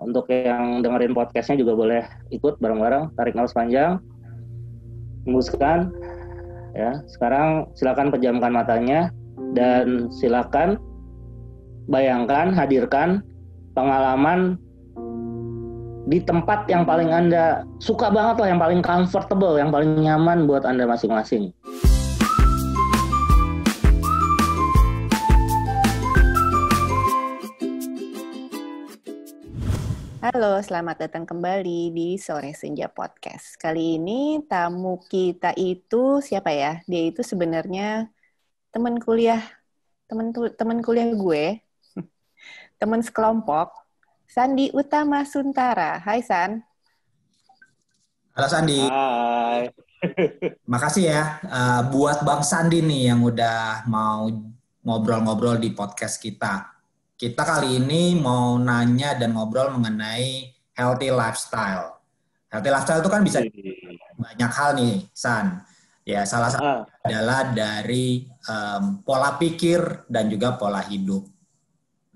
Untuk yang dengerin podcastnya juga boleh ikut bareng-bareng, tarik nafas panjang, hembuskan. Ya, sekarang silakan pejamkan matanya dan silakan bayangkan, hadirkan pengalaman di tempat yang paling Anda suka banget lah, yang paling comfortable, yang paling nyaman buat Anda masing-masing. Halo, selamat datang kembali di Sore Senja Podcast. Kali ini tamu kita itu siapa ya? Dia itu sebenarnya teman kuliah gue, teman sekelompok, Sandi Utama Suntara. Hai San. Halo Sandi, Hai. makasih ya buat Bang Sandi nih yang udah mau ngobrol-ngobrol di podcast kita. Kita kali ini mau nanya dan ngobrol mengenai healthy lifestyle. Healthy lifestyle itu kan bisa banyak hal nih, San. Ya, salah satu adalah dari pola pikir dan juga pola hidup.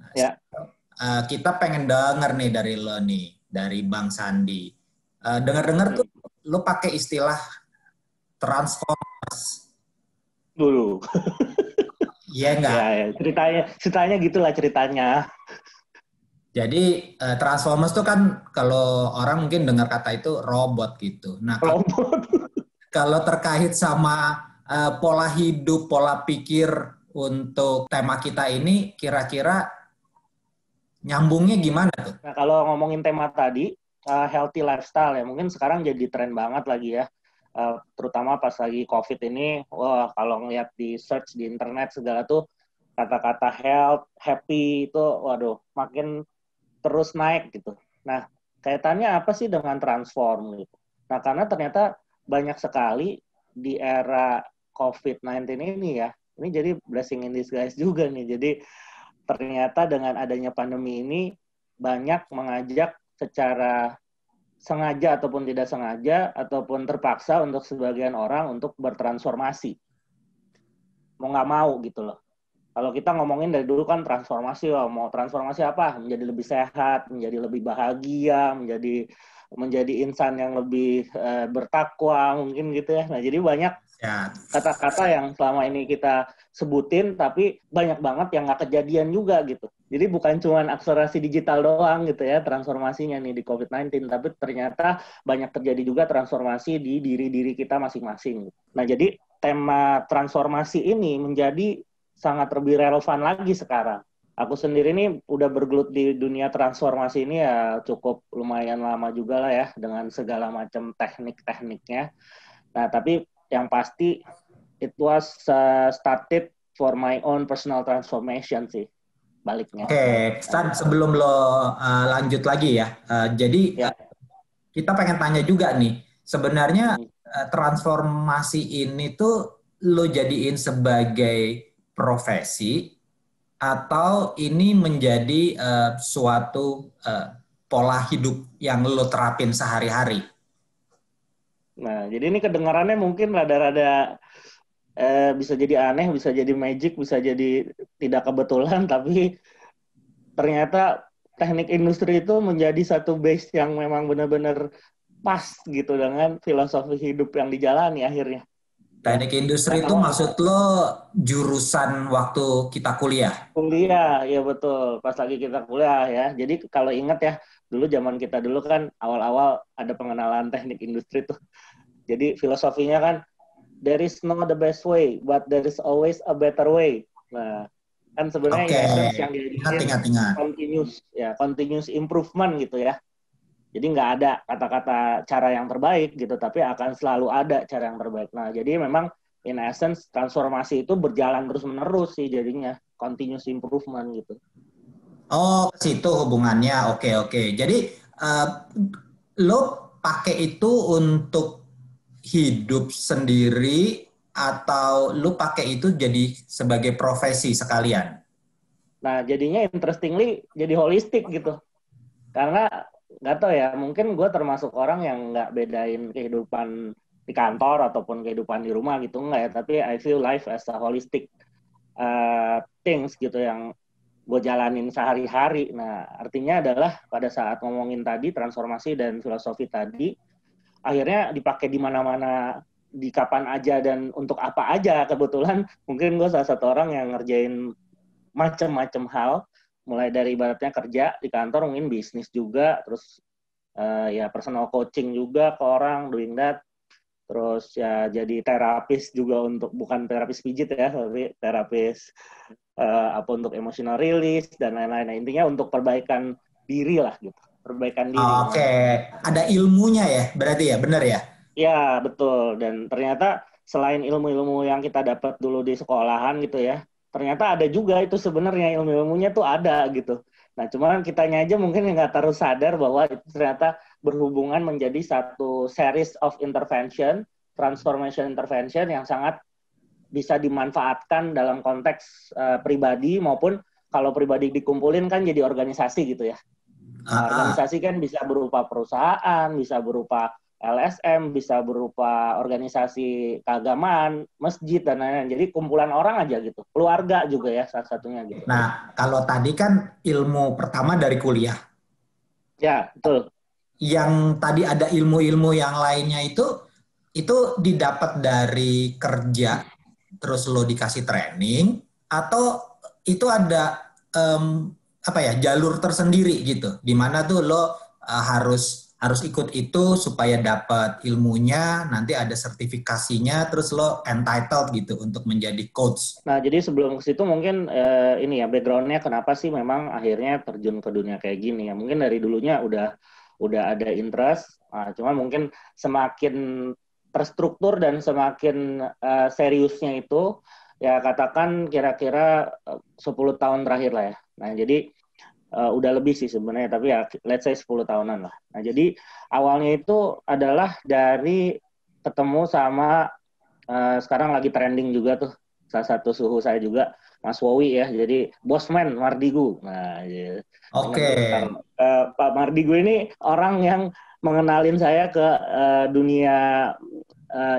Nah, Ya. kita pengen denger nih dari lo nih, dari Bang Sandi. Dengar-dengar tuh lo pakai istilah transformasi. Dulu. Iya enggak? Ya, ceritanya gitulah ceritanya. Jadi Transformers itu kan kalau orang mungkin dengar kata itu robot gitu. Nah, Robot. kalau terkait sama pola hidup, pola pikir untuk tema kita ini kira-kira nyambungnya gimana tuh? Nah, kalau ngomongin tema tadi, healthy lifestyle ya, mungkin sekarang jadi tren banget lagi ya. Terutama pas lagi COVID ini, wah kalau ngeliat di search di internet segala tuh, kata-kata health, happy itu, waduh, makin terus naik gitu. Nah, kaitannya apa sih dengan transform gitu? Nah, karena ternyata banyak sekali di era COVID-19 ini ya, ini jadi blessing in disguise juga nih. Jadi ternyata dengan adanya pandemi ini banyak mengajak secara sengaja ataupun tidak sengaja ataupun terpaksa untuk sebagian orang untuk bertransformasi. Mau nggak mau gitu loh. Kalau kita ngomongin dari dulu kan transformasi, mau transformasi apa? Menjadi lebih sehat, menjadi lebih bahagia, menjadi insan yang lebih bertakwa mungkin gitu ya. Nah, jadi banyak kata-kata yang selama ini kita sebutin, tapi banyak banget yang nggak kejadian juga gitu. Jadi bukan cuma akselerasi digital doang gitu ya transformasinya nih di COVID-19, tapi ternyata banyak terjadi juga transformasi di diri-diri kita masing-masing. Nah, jadi tema transformasi ini menjadi sangat lebih relevan lagi sekarang. Aku sendiri nih udah bergelut di dunia transformasi ini ya cukup lumayan lama juga lah ya dengan segala macam teknik-tekniknya. Nah, tapi yang pasti it was started for my own personal transformation sih baliknya. Oke, Stan, sebelum lo lanjut lagi ya. Jadi Ya. kita pengen tanya juga nih, sebenarnya transformasi ini tuh lo jadiin sebagai profesi atau ini menjadi suatu pola hidup yang lo terapin sehari-hari? Nah, jadi ini kedengarannya mungkin rada-rada bisa jadi aneh, bisa jadi magic, bisa jadi tidak kebetulan, tapi ternyata teknik industri itu menjadi satu base yang memang benar-benar pas gitu dengan filosofi hidup yang dijalani akhirnya. Teknik industri Nah, itu kalau maksud lo jurusan waktu kita kuliah? kuliah, ya betul. Pas lagi kita kuliah ya. Jadi kalau ingat ya, dulu zaman kita dulu kan awal-awal ada pengenalan teknik industri tuh. Jadi filosofinya kan, there is no the best way, but there is always a better way. Nah, kan sebenarnya in Oke, essence yang diajarin ingat. continuous improvement gitu ya. Jadi nggak ada kata-kata cara yang terbaik gitu, tapi akan selalu ada cara yang terbaik. Nah, jadi memang in essence transformasi itu berjalan terus-menerus sih jadinya, continuous improvement gitu. Oh, ke situ hubungannya. Oke. Jadi lo pakai itu untuk hidup sendiri atau lo pakai itu jadi sebagai profesi sekalian? Nah, jadinya interestingly jadi holistik gitu. Karena nggak tahu ya, mungkin gue termasuk orang yang nggak bedain kehidupan di kantor ataupun kehidupan di rumah gitu, nggak ya. Tapi I feel life as a holistic things gitu, yang gue jalanin sehari-hari. Nah, artinya adalah pada saat ngomongin tadi transformasi dan filosofi tadi, akhirnya dipakai di mana-mana, di kapan aja dan untuk apa aja. Kebetulan mungkin gue salah satu orang yang ngerjain macam-macam hal, mulai dari ibaratnya kerja di kantor, mungkin bisnis juga, terus ya personal coaching juga ke orang, doing that. Terus ya jadi terapis juga untuk, bukan terapis pijit ya, tapi terapis apa untuk emotional release dan lain-lain. Nah, intinya untuk perbaikan diri lah gitu. Perbaikan diri. Oke, ada ilmunya ya, berarti ya, benar ya? Ya, betul. Dan ternyata selain ilmu-ilmu yang kita dapat dulu di sekolahan gitu ya, ternyata ada juga itu sebenarnya ilmu-ilmunya tuh ada gitu. Nah, cuman kitanya aja mungkin nggak terus sadar bahwa itu ternyata berhubungan menjadi satu series of intervention, transformation intervention yang sangat bisa dimanfaatkan dalam konteks pribadi maupun kalau pribadi dikumpulin kan jadi organisasi gitu ya. Nah, organisasi kan bisa berupa perusahaan, bisa berupa LSM, bisa berupa organisasi keagamaan, masjid, dan lain-lain. Jadi kumpulan orang aja gitu. Keluarga juga ya salah satunya gitu. Nah, kalau tadi kan ilmu pertama dari kuliah. Ya, betul. Yang tadi ada ilmu-ilmu yang lainnya itu didapat dari kerja, terus lo dikasih training, atau itu ada jalur tersendiri gitu, di mana tuh lo harus ikut itu supaya dapat ilmunya, nanti ada sertifikasinya, terus lo entitled gitu untuk menjadi coach. Nah, jadi sebelum ke situ mungkin ini ya background-nya kenapa sih memang akhirnya terjun ke dunia kayak gini ya. Mungkin dari dulunya udah ada interest, cuman mungkin semakin terstruktur dan semakin seriusnya itu ya katakan kira-kira 10 tahun terakhir lah ya. Nah, jadi udah lebih sih sebenarnya, tapi ya let's say 10 tahunan lah. Nah, jadi awalnya itu adalah dari ketemu sama sekarang lagi trending juga tuh, salah satu suhu saya juga, Mas Wowi ya, jadi Bosman Mardigu. Nah, ya. Oke. Pak Mardigu ini orang yang mengenalin saya ke dunia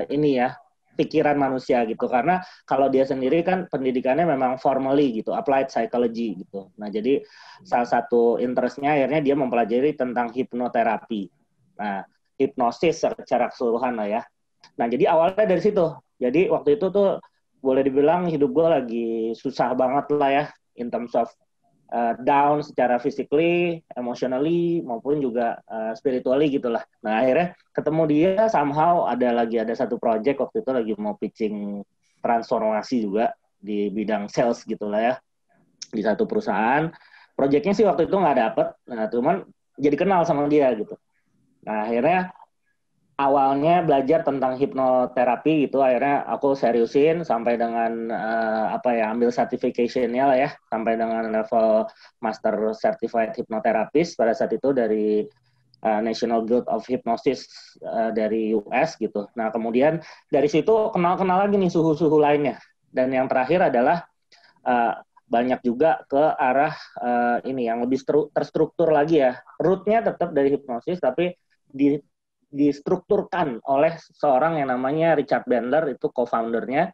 ini ya, pikiran manusia gitu. Karena kalau dia sendiri kan pendidikannya memang formally gitu, applied psychology gitu. Nah, jadi salah satu interestnya akhirnya dia mempelajari tentang hipnoterapi. Nah, hipnosis secara keseluruhan lah ya. Nah, jadi awalnya dari situ. Jadi waktu itu tuh boleh dibilang hidup gue lagi susah banget lah ya, in terms of down secara physically, emotionally, maupun juga spiritually gitulah. Nah, akhirnya ketemu dia, somehow ada satu project waktu itu lagi mau pitching transformasi juga di bidang sales gitulah ya, di satu perusahaan. Projectnya sih waktu itu nggak dapet, nah cuman jadi kenal sama dia gitu. Nah, akhirnya awalnya belajar tentang hipnoterapi gitu, akhirnya aku seriusin sampai dengan ambil certification-nya lah ya, sampai dengan level Master Certified Hypnotherapist pada saat itu dari National Guild of Hypnosis dari US gitu. Nah, kemudian dari situ kenal-kenal lagi nih suhu-suhu lainnya. Dan yang terakhir adalah banyak juga ke arah ini yang lebih terstruktur lagi ya. Root-nya tetap dari hipnosis, tapi distrukturkan oleh seorang yang namanya Richard Bandler, itu co-foundernya,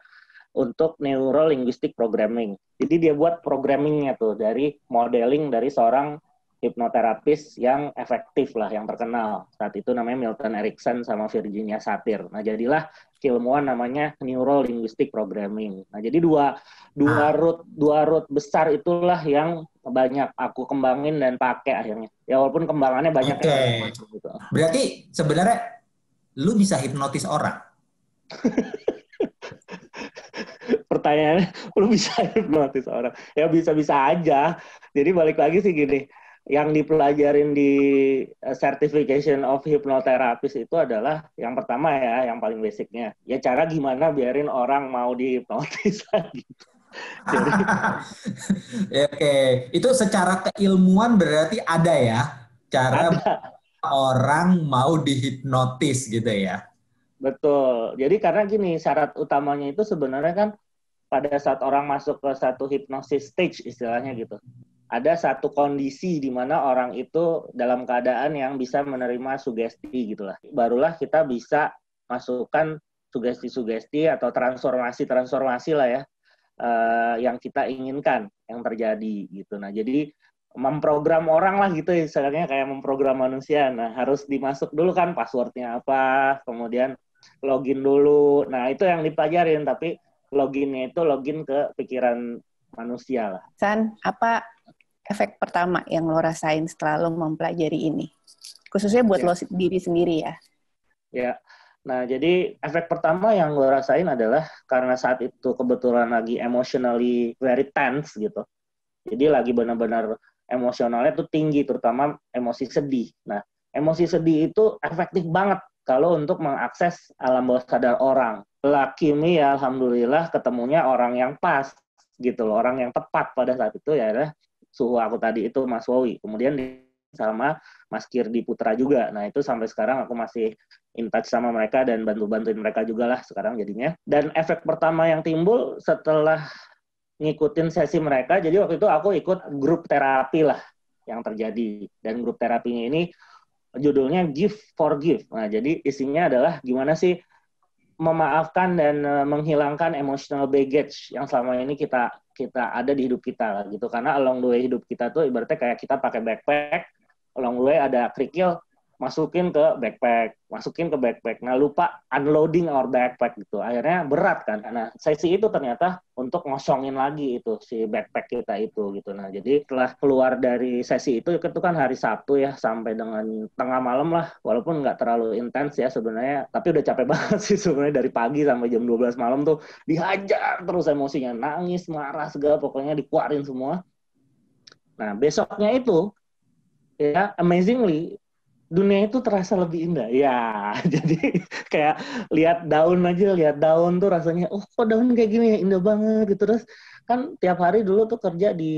untuk Neuro Linguistic Programming. Jadi dia buat programmingnya tuh dari modeling dari seorang hipnoterapis yang efektif lah, yang terkenal. Saat itu namanya Milton Erickson sama Virginia Satir. Nah, jadilah keilmuan namanya Neuro Linguistic Programming. Nah, jadi dua root besar itulah yang banyak aku kembangin dan pakai akhirnya. Ya walaupun kembangannya banyak. Oke. Gitu. Berarti sebenarnya lu bisa hipnotis orang? Pertanyaannya, lu bisa hipnotis orang? Ya bisa-bisa aja. Jadi balik lagi sih gini, yang dipelajarin di certification of hypnotherapist itu adalah yang pertama ya, yang paling basicnya. Ya cara gimana biarin orang mau dihipnotis gitu. Jadi, oke, itu secara keilmuan berarti ada ya cara orang mau dihipnotis gitu ya? Betul. Jadi karena gini, syarat utamanya itu sebenarnya kan pada saat orang masuk ke satu hypnosis stage istilahnya gitu, ada satu kondisi di mana orang itu dalam keadaan yang bisa menerima sugesti gitulah. Barulah kita bisa masukkan sugesti-sugesti atau transformasi lah ya yang kita inginkan yang terjadi gitu. Nah, jadi memprogram orang lah gitu istilahnya, kayak memprogram manusia. Nah, harus dimasuk dulu kan passwordnya apa, kemudian login dulu. Nah, itu yang dipelajarin, tapi loginnya itu login ke pikiran manusia lah. San, apa efek pertama yang lo rasain setelah lo mempelajari ini? Khususnya buat lo diri sendiri ya. Ya, nah jadi efek pertama yang gue rasain adalah karena saat itu kebetulan lagi emotionally very tense gitu. Jadi lagi benar-benar emosionalnya tuh tinggi, terutama emosi sedih. Nah, emosi sedih itu efektif banget kalau untuk mengakses alam bawah sadar orang. Lakimi ya, alhamdulillah ketemunya orang yang pas gitu loh, orang yang tepat pada saat itu ya adalah suhu aku tadi itu Mas Wowi. Kemudian sama Mas Kirdi Putra juga. Nah, itu sampai sekarang aku masih in touch sama mereka dan bantu-bantuin mereka juga lah sekarang jadinya. Dan efek pertama yang timbul setelah ngikutin sesi mereka, jadi waktu itu aku ikut grup terapi lah yang terjadi. Dan grup terapinya ini judulnya Give Forgive. Nah, jadi isinya adalah gimana sih memaafkan dan menghilangkan emotional baggage yang selama ini kita ada di hidup kita lah gitu. Karena along the way hidup kita tuh ibaratnya kayak kita pakai backpack, along the way ada kerikil, masukin ke backpack. Nah, lupa unloading our backpack gitu. Akhirnya berat kan. Nah, sesi itu ternyata untuk ngosongin lagi itu si backpack kita itu gitu. Nah, jadi setelah keluar dari sesi itu kan hari Sabtu ya, sampai dengan tengah malam lah. Walaupun nggak terlalu intens ya sebenarnya, tapi udah capek banget sih sebenarnya dari pagi sampai jam 12 malam tuh dihajar terus emosinya, nangis, marah, segala pokoknya dikeluarin semua. Nah, besoknya itu ya amazingly dunia itu terasa lebih indah. Ya, jadi kayak lihat daun tuh rasanya, oh kok daun kayak gini ya, indah banget gitu. Terus kan tiap hari dulu tuh kerja di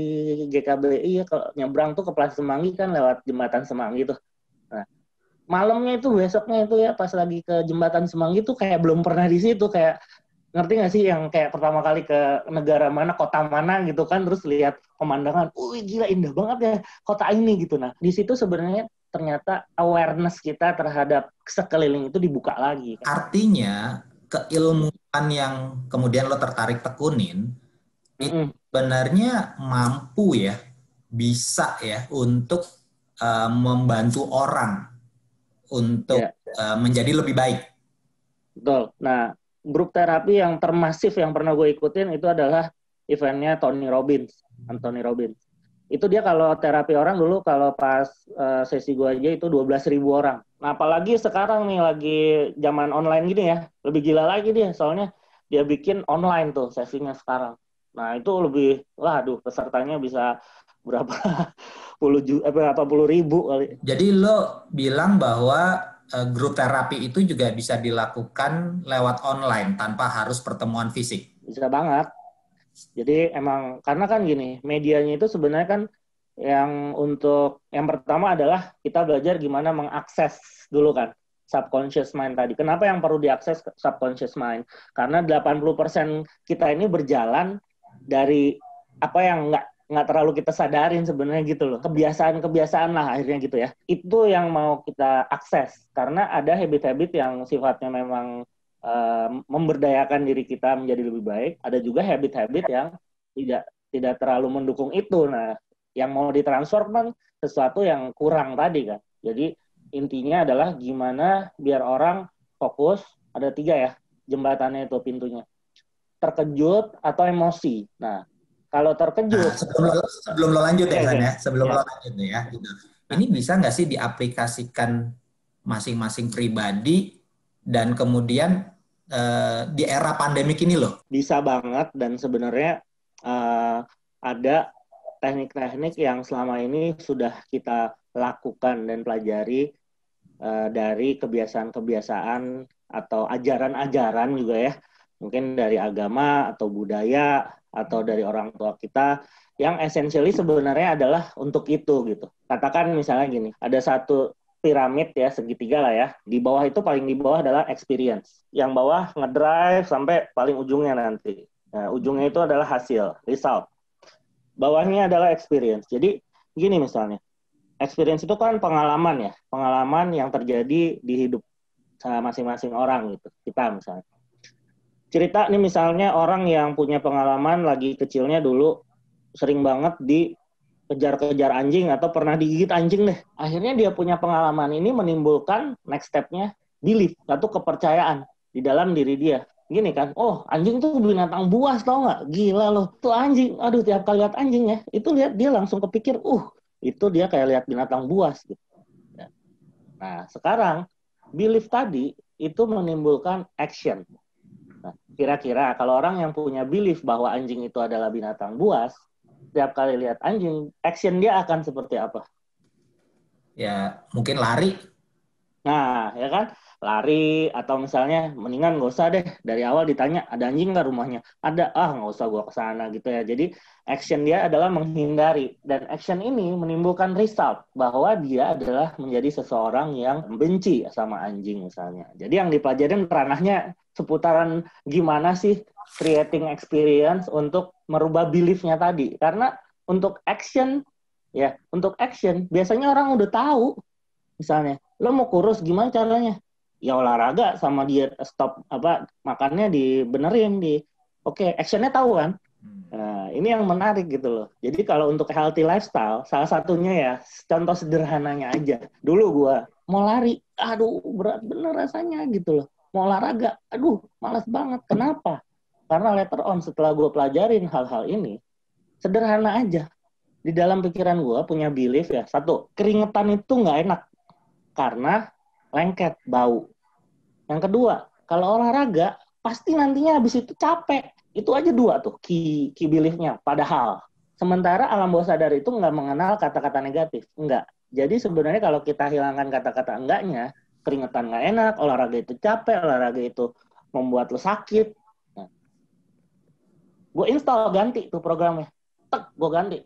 GKBI ya, kalau nyebrang tuh ke Plaza Semanggi kan lewat jembatan Semanggi tuh. Nah, malamnya itu besoknya itu ya pas lagi ke jembatan Semanggi tuh kayak belum pernah di situ, kayak ngerti nggak sih yang kayak pertama kali ke negara mana, kota mana gitu kan, terus lihat pemandangan, wih gila indah banget ya kota ini gitu. Nah, di situ sebenarnya ternyata awareness kita terhadap sekeliling itu dibuka lagi. Artinya keilmuan yang kemudian lo tertarik tekunin itu sebenarnya mampu ya, bisa ya untuk membantu orang untuk menjadi lebih baik. Betul. Nah, grup terapi yang termasif yang pernah gue ikutin itu adalah eventnya Anthony Robbins. Itu dia kalau terapi orang dulu, kalau pas sesi gue aja itu 12.000 orang. Nah, apalagi sekarang nih lagi zaman online gini ya, lebih gila lagi dia. Soalnya dia bikin online tuh sesinya sekarang. Nah, itu lebih, waduh, pesertanya bisa berapa puluh ribu kali. Jadi lo bilang bahwa grup terapi itu juga bisa dilakukan lewat online tanpa harus pertemuan fisik? Bisa banget. Jadi emang karena kan gini, medianya itu sebenarnya kan yang pertama adalah kita belajar gimana mengakses dulu kan subconscious mind tadi. Kenapa yang perlu diakses subconscious mind? Karena 80% kita ini berjalan dari apa yang nggak terlalu kita sadarin sebenarnya gitu loh. Kebiasaan lah akhirnya gitu ya. Itu yang mau kita akses. Karena ada habit-habit yang sifatnya memang memberdayakan diri kita menjadi lebih baik. Ada juga habit-habit yang tidak terlalu mendukung itu. Nah, yang mau ditransform kan sesuatu yang kurang tadi kan. Jadi intinya adalah gimana biar orang fokus. Ada 3 ya jembatannya itu pintunya. Terkejut atau emosi. Nah, kalau terkejut. Sebelum lo lanjut ya, San ya. Sebelum lo lanjut ya. Gitu. Ini bisa nggak sih diaplikasikan masing-masing pribadi dan kemudian di era pandemik ini loh? Bisa banget, dan sebenarnya ada teknik-teknik yang selama ini sudah kita lakukan dan pelajari dari kebiasaan-kebiasaan atau ajaran-ajaran juga ya, mungkin dari agama atau budaya atau dari orang tua kita, yang essentially sebenarnya adalah untuk itu gitu. Katakan misalnya gini, ada satu piramid ya, segitiga lah ya. Di bawah itu, paling di bawah adalah experience. Yang bawah ngedrive sampai paling ujungnya nanti. Nah, ujungnya itu adalah hasil, result. Bawahnya adalah experience. Jadi gini misalnya, experience itu kan pengalaman ya. Pengalaman yang terjadi di hidup masing-masing orang gitu. Kita misalnya. cerita nih misalnya orang yang punya pengalaman lagi kecilnya dulu sering banget dikejar-kejar anjing atau pernah digigit anjing deh. Akhirnya dia punya pengalaman ini menimbulkan next step-nya belief atau kepercayaan di dalam diri dia. Gini kan, oh anjing tuh binatang buas tau nggak? Gila loh, tuh anjing. Aduh tiap kali lihat anjing ya, itu lihat dia langsung kepikir, itu dia kayak lihat binatang buas gitu. Nah sekarang belief tadi itu menimbulkan action. Nah, kira-kira kalau orang yang punya belief bahwa anjing itu adalah binatang buas, setiap kali lihat anjing, action dia akan seperti apa? Ya, mungkin lari. Nah, ya kan? Lari atau misalnya mendingan nggak usah deh. Dari awal ditanya, ada anjing nggak rumahnya? Ada, nggak usah gua ke sana gitu ya. Jadi action dia adalah menghindari. Dan action ini menimbulkan result bahwa dia adalah menjadi seseorang yang benci sama anjing misalnya. Jadi yang dipelajarin ranahnya seputaran gimana sih creating experience untuk merubah belief-nya tadi. Karena untuk action, biasanya orang udah tahu. Misalnya, lo mau kurus gimana caranya? Ya olahraga sama diet stop makannya dibenerin Oke, actionnya tahu kan? Nah, ini yang menarik gitu loh. Jadi kalau untuk healthy lifestyle, salah satunya ya contoh sederhananya aja. Dulu gua mau lari, aduh berat bener rasanya gitu loh. Mau olahraga, aduh malas banget. Kenapa? Karena later on setelah gua pelajarin hal-hal ini, sederhana aja. Di dalam pikiran gua punya belief ya, satu, keringetan itu nggak enak karena lengket, bau. Yang kedua, kalau olahraga, pasti nantinya habis itu capek. Itu aja dua tuh key belief-nya. Padahal, sementara alam bawah sadar itu nggak mengenal kata-kata negatif. Enggak. Jadi sebenarnya kalau kita hilangkan kata-kata enggaknya, keringetan nggak enak, olahraga itu capek, olahraga itu membuat lo sakit. Nah, gue install, ganti tuh programnya. Tek, gue ganti.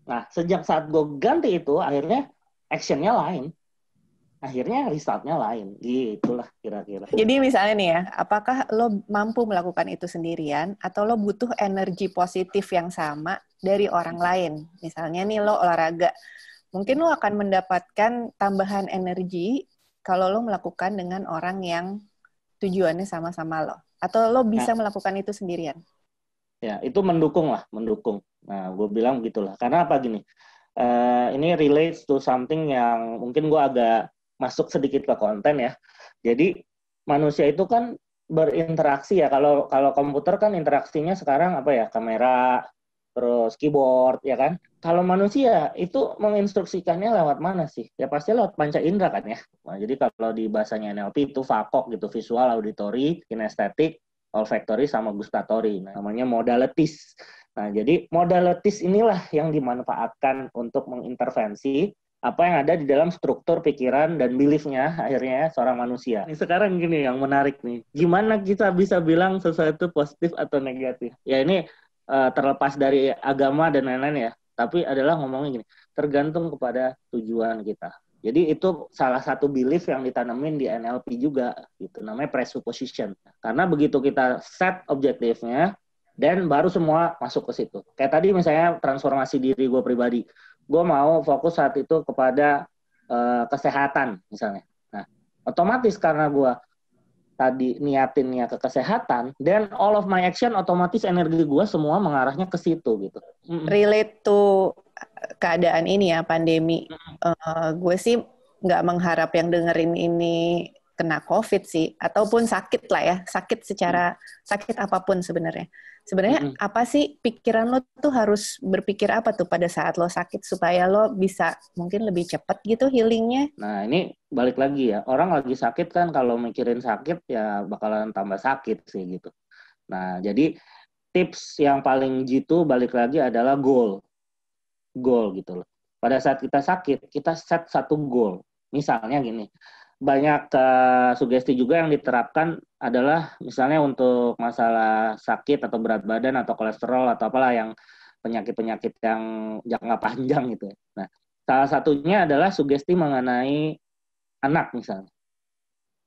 Nah, sejak saat gue ganti itu, akhirnya action-nya lain. Akhirnya resultnya lain, gitulah kira-kira. Jadi misalnya nih ya, apakah lo mampu melakukan itu sendirian atau lo butuh energi positif yang sama dari orang lain? Misalnya nih lo olahraga, mungkin lo akan mendapatkan tambahan energi kalau lo melakukan dengan orang yang tujuannya sama-sama lo. Atau lo bisa melakukan itu sendirian? Ya, itu mendukung lah, mendukung. Nah, gue bilang gitulah. Karena apa gini, ini relates to something yang mungkin gue agak masuk sedikit ke konten ya. Jadi manusia itu kan berinteraksi ya. Kalau komputer kan interaksinya sekarang apa ya, kamera, terus keyboard ya kan. Kalau manusia itu menginstruksikannya lewat mana sih? Ya pasti lewat panca indera kan ya. Nah, jadi kalau di bahasanya NLP itu VAKOK gitu, visual, auditory, kinestetik, olfactory sama gustatory. Nah, namanya modalities. Nah, jadi modalities inilah yang dimanfaatkan untuk mengintervensi apa yang ada di dalam struktur pikiran dan belief-nya akhirnya seorang manusia. Ini sekarang gini yang menarik nih. Gimana kita bisa bilang sesuatu positif atau negatif? Ya ini terlepas dari agama dan lain-lain ya. Tapi adalah ngomongnya gini, tergantung kepada tujuan kita. Jadi itu salah satu belief yang ditanamin di NLP juga, gitu. Namanya presupposition. Karena begitu kita set objektifnya, dan baru semua masuk ke situ. Kayak tadi misalnya transformasi diri gue pribadi. Gue mau fokus saat itu kepada kesehatan misalnya. Nah, otomatis karena gue tadi niatinnya ke kesehatan, then all of my action otomatis energi gue semua mengarahnya ke situ gitu. Relate to keadaan ini ya, pandemi. Gue sih nggak mengharap yang dengerin ini kena COVID sih, ataupun sakit lah ya, sakit secara sakit apapun sebenarnya. Sebenarnya apa sih pikiran lo tuh harus berpikir apa tuh pada saat lo sakit supaya lo bisa mungkin lebih cepat gitu healingnya? Nah ini balik lagi ya, orang lagi sakit kan kalau mikirin sakit ya bakalan tambah sakit sih gitu. Nah jadi tips yang paling jitu balik lagi adalah goal gitu loh. Pada saat kita sakit, kita set satu goal. Misalnya gini, banyak sugesti juga yang diterapkan adalah misalnya untuk masalah sakit atau berat badan atau kolesterol atau apalah yang penyakit-penyakit yang jangka panjang gitu. Nah, salah satunya adalah sugesti mengenai anak misalnya.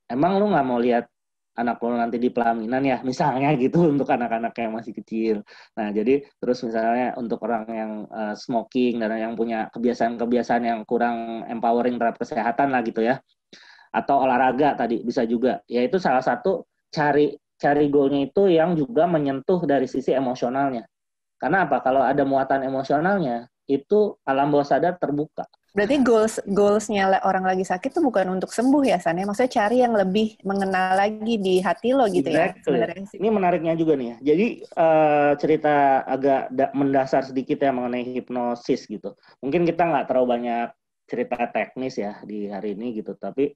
Emang lu nggak mau lihat anak lo nanti di pelaminan ya, misalnya gitu untuk anak-anak yang masih kecil. Nah, jadi terus misalnya untuk orang yang smoking dan yang punya kebiasaan-kebiasaan yang kurang empowering terhadap kesehatan lah gitu ya. Atau olahraga tadi bisa juga. Yaitu salah satu cari cari goalnya itu yang juga menyentuh dari sisi emosionalnya. Karena apa? Kalau ada muatan emosionalnya, itu alam bawah sadar terbuka. Berarti goals-nya orang lagi sakit tuh bukan untuk sembuh ya, San? Maksudnya cari yang lebih mengenal lagi di hati lo gitu ya? Sebenarnya. Ini menariknya juga nih ya. Jadi cerita agak mendasar sedikit ya mengenai hipnosis gitu. Mungkin kita nggak terlalu banyak cerita teknis ya di hari ini gitu. Tapi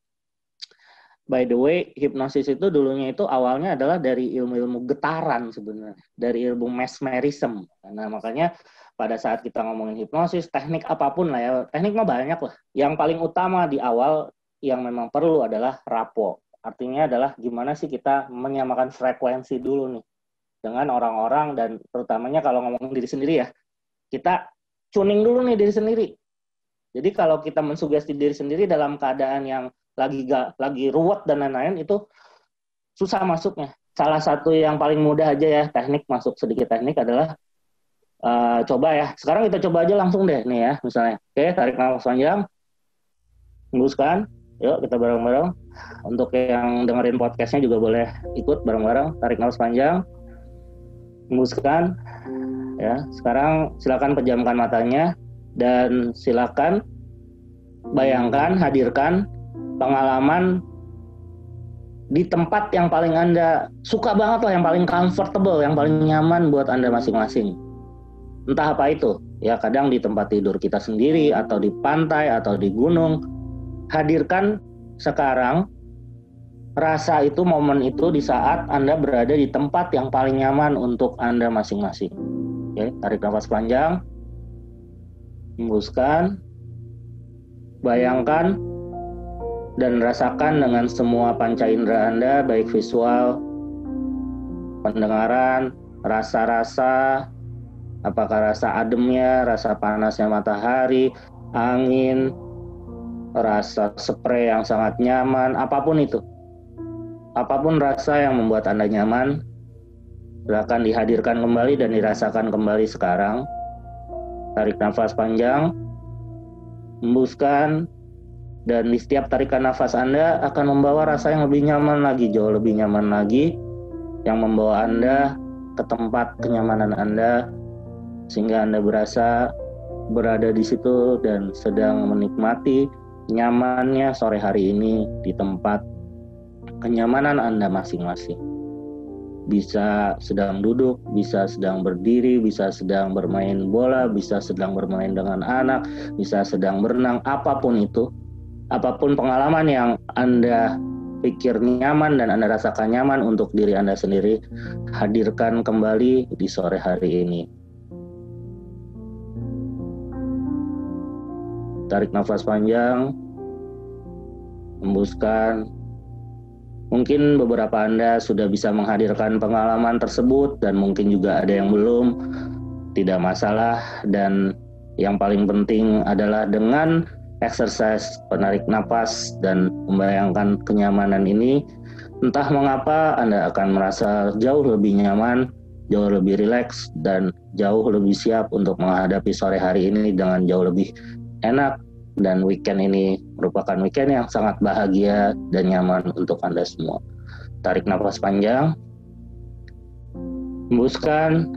by the way, hipnosis itu dulunya itu awalnya adalah dari ilmu-ilmu getaran sebenarnya. Dari ilmu mesmerism. Nah makanya pada saat kita ngomongin hipnosis, teknik apapun lah ya, teknik mah banyak lah. Yang paling utama di awal yang memang perlu adalah rapport. Artinya adalah gimana sih kita menyamakan frekuensi dulu nih dengan orang-orang dan terutamanya kalau ngomongin diri sendiri ya, kita tuning dulu nih diri sendiri. Jadi kalau kita mensugesti diri sendiri dalam keadaan yang lagi ruwet dan lain-lain itu susah masuknya. Salah satu yang paling mudah aja ya, teknik masuk sedikit teknik adalah coba ya, sekarang kita coba aja langsung deh nih ya, misalnya. Oke, tarik nafas panjang, hembuskan, yuk kita bareng-bareng. Untuk yang dengerin podcastnya juga boleh ikut bareng-bareng, tarik nafas panjang, hembuskan. Ya, sekarang silakan pejamkan matanya dan silakan bayangkan, hadirkan pengalaman di tempat yang paling Anda suka banget lah, yang paling comfortable, yang paling nyaman buat Anda masing-masing. Entah apa itu, ya kadang di tempat tidur kita sendiri, atau di pantai, atau di gunung. Hadirkan sekarang rasa itu, momen itu di saat Anda berada di tempat yang paling nyaman untuk Anda masing-masing. Oke, tarik nafas panjang, hembuskan, bayangkan, dan rasakan dengan semua panca indera Anda, baik visual, pendengaran, rasa-rasa, apakah rasa ademnya, rasa panasnya matahari, angin, rasa spray yang sangat nyaman, apapun itu. Apapun rasa yang membuat Anda nyaman, silakan dihadirkan kembali dan dirasakan kembali sekarang. Tarik nafas panjang, hembuskan, dan di setiap tarikan nafas Anda akan membawa rasa yang lebih nyaman lagi, jauh lebih nyaman lagi, yang membawa Anda ke tempat kenyamanan Anda, sehingga Anda berasa berada di situ dan sedang menikmati nyamannya sore hari ini di tempat kenyamanan Anda masing-masing. Bisa sedang duduk, bisa sedang berdiri, bisa sedang bermain bola, bisa sedang bermain dengan anak, bisa sedang berenang, apapun itu. Apapun pengalaman yang Anda pikir nyaman dan Anda rasakan nyaman untuk diri Anda sendiri, hadirkan kembali di sore hari ini. Tarik nafas panjang, hembuskan. Mungkin beberapa Anda sudah bisa menghadirkan pengalaman tersebut dan mungkin juga ada yang belum. Tidak masalah, dan yang paling penting adalah dengan exercise penarik nafas dan membayangkan kenyamanan ini, entah mengapa Anda akan merasa jauh lebih nyaman, jauh lebih rileks, dan jauh lebih siap untuk menghadapi sore hari ini dengan jauh lebih enak, dan weekend ini merupakan weekend yang sangat bahagia dan nyaman untuk Anda semua. Tarik nafas panjang, hembuskan,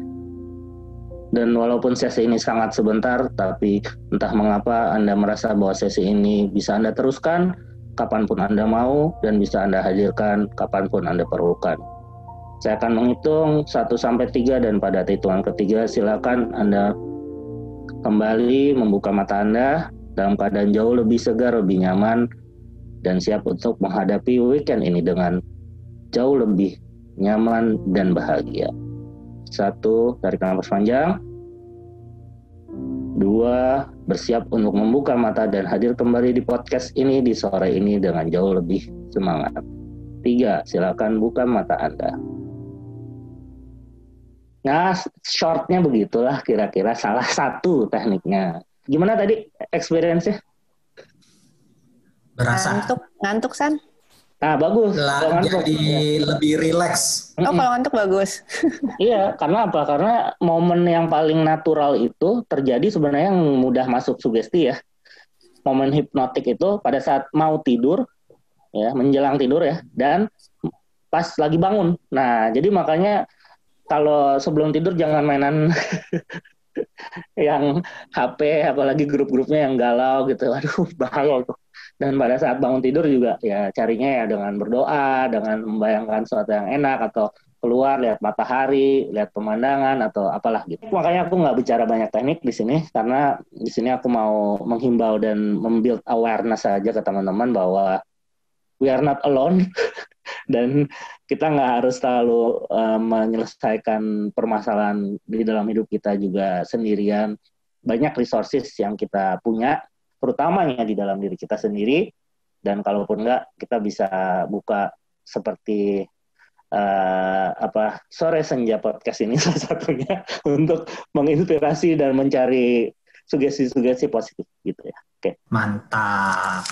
dan walaupun sesi ini sangat sebentar, tapi entah mengapa Anda merasa bahwa sesi ini bisa Anda teruskan kapanpun Anda mau dan bisa Anda hadirkan kapanpun Anda perlukan. Saya akan menghitung 1-3 dan pada hitungan ketiga silakan Anda kembali membuka mata Anda dalam keadaan jauh lebih segar, lebih nyaman, dan siap untuk menghadapi weekend ini dengan jauh lebih nyaman dan bahagia. 1, tarik nafas panjang. 2, bersiap untuk membuka mata dan hadir kembali di podcast ini di sore ini dengan jauh lebih semangat. 3, silakan buka mata Anda. Nah, shortnya begitulah kira-kira salah satu tekniknya. Gimana tadi experience-nya? Berasa. Ngantuk San? Nah, bagus. Jadi lebih rileks. Oh, kalau ngantuk bagus. Iya, karena apa? Karena momen yang paling natural itu terjadi sebenarnya yang mudah masuk sugesti ya. Momen hipnotik itu pada saat mau tidur, ya, menjelang tidur ya, dan pas lagi bangun. Nah, jadi makanya kalau sebelum tidur jangan mainan yang HP, apalagi grup-grupnya yang galau gitu. Aduh, bahaya itu. Dan pada saat bangun tidur juga ya carinya ya dengan berdoa, dengan membayangkan sesuatu yang enak, atau keluar lihat matahari, lihat pemandangan, atau apalah gitu. Makanya aku nggak bicara banyak teknik di sini, karena di sini aku mau menghimbau dan membuild awareness saja ke teman-teman bahwa we are not alone. Dan kita nggak harus selalu menyelesaikan permasalahan di dalam hidup kita juga sendirian. Banyak resources yang kita punya, terutamanya di dalam diri kita sendiri. Dan kalaupun nggak, kita bisa buka seperti Sore Senja podcast ini salah satunya untuk menginspirasi dan mencari sugesti-sugesti positif gitu ya. Oke. Mantap.